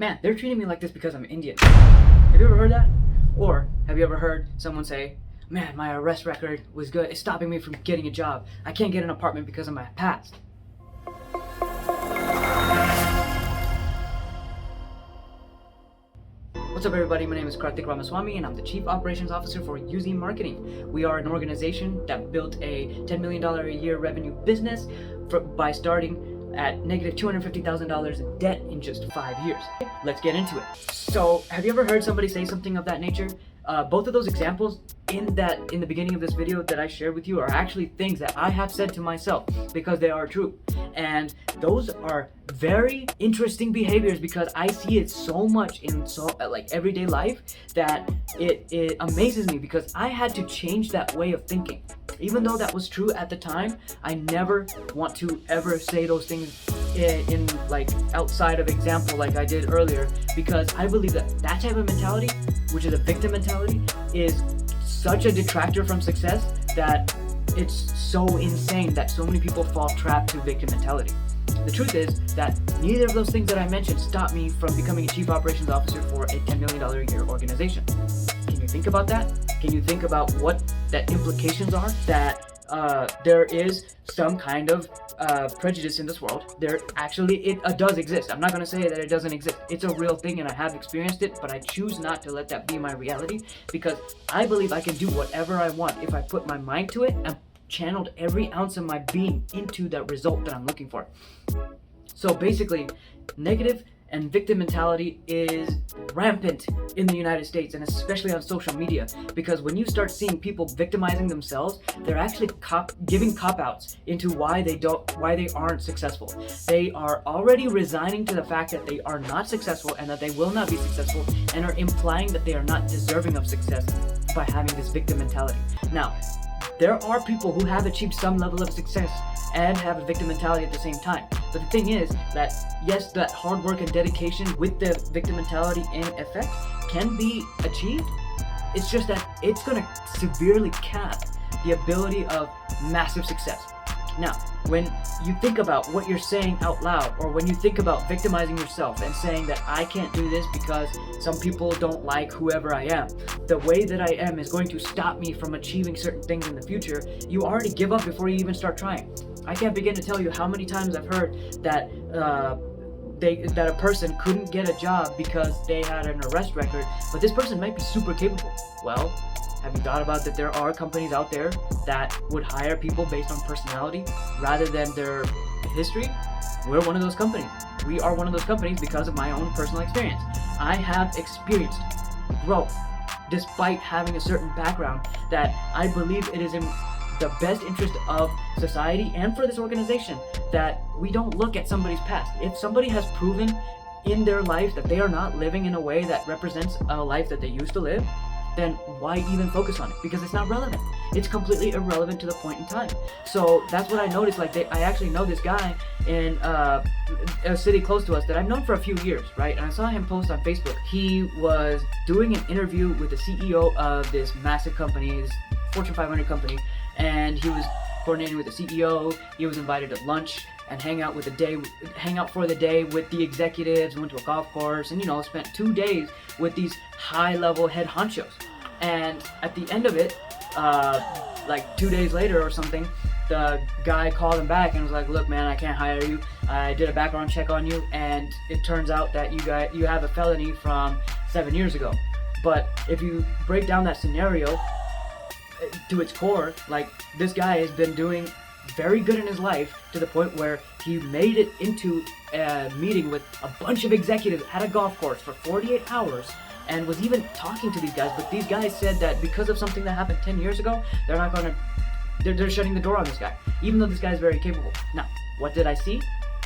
man, they're treating me like this because I'm Indian. Have you ever heard that? Or have you ever heard someone say, man, my arrest record was good, it's stopping me from getting a job. I can't get an apartment because of my past. What's up everybody, my name is Karthik and I'm the Chief Operations Officer for UZ Marketing. We are an organization that built a $10 million a year revenue business by starting at negative $250,000 in debt in just 5 years. Let's get into it. So, have you ever heard somebody say something of that nature? Both of those examples in the beginning of this video that I shared with you are actually things that I have said to myself because they are true. And those are very interesting behaviors because I see it so much in everyday life that it amazes me because I had to change that way of thinking. Even though that was true at the time, I never want to ever say those things in outside of example like I did earlier, because I believe that type of mentality, which is a victim mentality, is such a detractor from success that it's so insane that so many people fall trapped to victim mentality. The truth is that neither of those things that I mentioned stopped me from becoming a Chief Operations Officer for a $10 million a year organization. Can you think about that? Can you think about what that implications are? That there is some kind of prejudice in this world. It does exist. I'm not going to say that it doesn't exist. It's a real thing and I have experienced it, but I choose not to let that be my reality because I believe I can do whatever I want if I put my mind to it and channeled every ounce of my being into the result that I'm looking for. So basically, negative and victim mentality is rampant in the United States, and especially on social media, because when you start seeing people victimizing themselves, they're actually giving cop-outs into why they aren't successful. They are already resigning to the fact that they are not successful and that they will not be successful, and are implying that they are not deserving of success by having this victim mentality. Now, there are people who have achieved some level of success and have a victim mentality at the same time. But the thing is that, yes, that hard work and dedication with the victim mentality in effect can be achieved. It's just that it's going to severely cap the ability of massive success. Now, when you think about what you're saying out loud, or when you think about victimizing yourself and saying that I can't do this because some people don't like whoever I am, the way that I am is going to stop me from achieving certain things in the future, you already give up before you even start trying. I can't begin to tell you how many times I've heard that that a person couldn't get a job because they had an arrest record, but this person might be super capable. Well, have you thought about that there are companies out there that would hire people based on personality rather than their history? We're one of those companies. We are one of those companies because of my own personal experience. I have experienced growth despite having a certain background that I believe it is in the best interest of society and for this organization that we don't look at somebody's past. If somebody has proven in their life that they are not living in a way that represents a life that they used to live, then why even focus on it? Because it's not relevant. It's completely irrelevant to the point in time. So that's what I noticed. I actually know this guy in a city close to us that I've known for a few years, right? And I saw him post on Facebook. He was doing an interview with the CEO of this massive company, this Fortune 500 company, and he was coordinating with the CEO. He was invited to lunch and hang out for the day with the executives, went to a golf course, and spent 2 days with these high-level head honchos. And at the end of it, 2 days later or something, the guy called him back and was like, look man, I can't hire you. I did a background check on you and it turns out that you have a felony from 7 years ago. But if you break down that scenario to its core, this guy has been doing very good in his life to the point where he made it into a meeting with a bunch of executives at a golf course for 48 hours and was even talking to these guys, but these guys said that because of something that happened 10 years ago, they're shutting the door on this guy, even though this guy is very capable. Now, what did I see?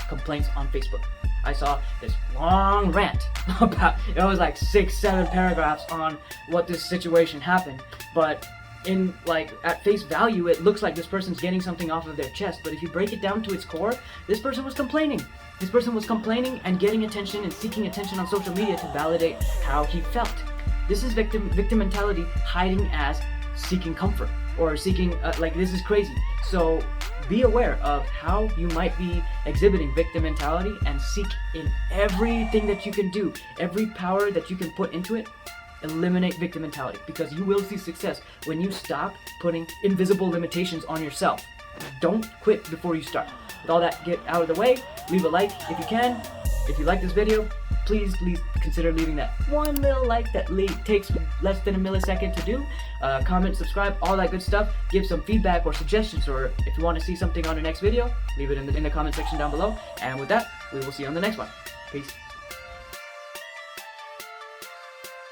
Complaints on Facebook. I saw this long rant about, it was 6-7 paragraphs on what this situation happened, but at face value, it looks like this person's getting something off of their chest, but if you break it down to its core, this person was complaining. This person was complaining and getting attention and seeking attention on social media to validate how he felt. This is victim mentality hiding as seeking comfort or seeking, this is crazy. So be aware of how you might be exhibiting victim mentality and seek in everything that you can do, every power that you can put into it, eliminate victim mentality, because you will see success when you stop putting invisible limitations on yourself. Don't quit before you start. With all that get out of the way, leave a like if you can. If you like this video, please consider leaving that one little like that takes less than a millisecond to do. Comment, subscribe, all that good stuff. Give some feedback or suggestions, or if you want to see something on the next video, leave it in the comment section down below. And with that, we will see you on the next one. Peace.